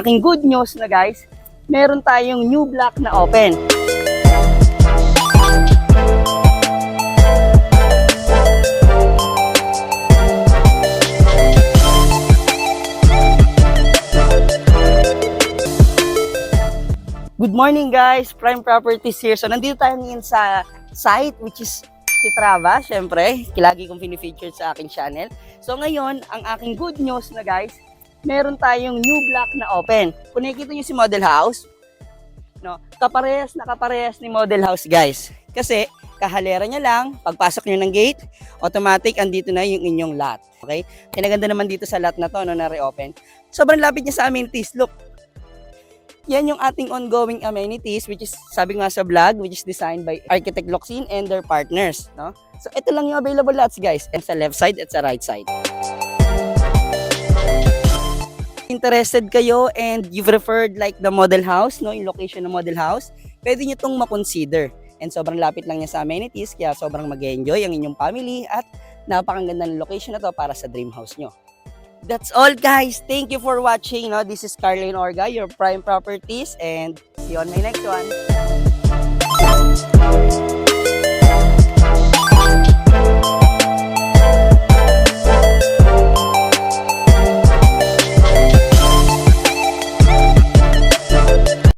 Aking good news na guys, meron tayong new block na open. Good morning guys, Prime Properties here. So nandito tayo ngayon sa site which is Citrava, syempre, lagi kong pinifeature sa aking channel. So ngayon, ang aking good news na guys, meron tayong new block na open. Kung nakikita nyo si Model House, no, kaparehas ni Model House guys. Kasi kahalera niya lang, pagpasok nyo ng gate, automatic andito na yung inyong lot. Okay? Kinaganda naman dito sa lot na to, no, na reopen. Sobrang lapit niya sa amenities. Look, yan yung ating ongoing amenities which is, sabi nga sa vlog, which is designed by Architect Locsin and their partners. No? So ito lang yung available lots guys, and sa left side at sa right side. Interested kayo and you've referred like the model house, no, yung location ng model house, pwede nyo itong makonsider. And sobrang lapit lang niya sa amenities, kaya sobrang mag-enjoy ang inyong family at napakaganda ng location na to para sa dream house nyo. That's all guys. Thank you for watching. No? This is Carlene Orga, your Prime Properties, and see you on my next one.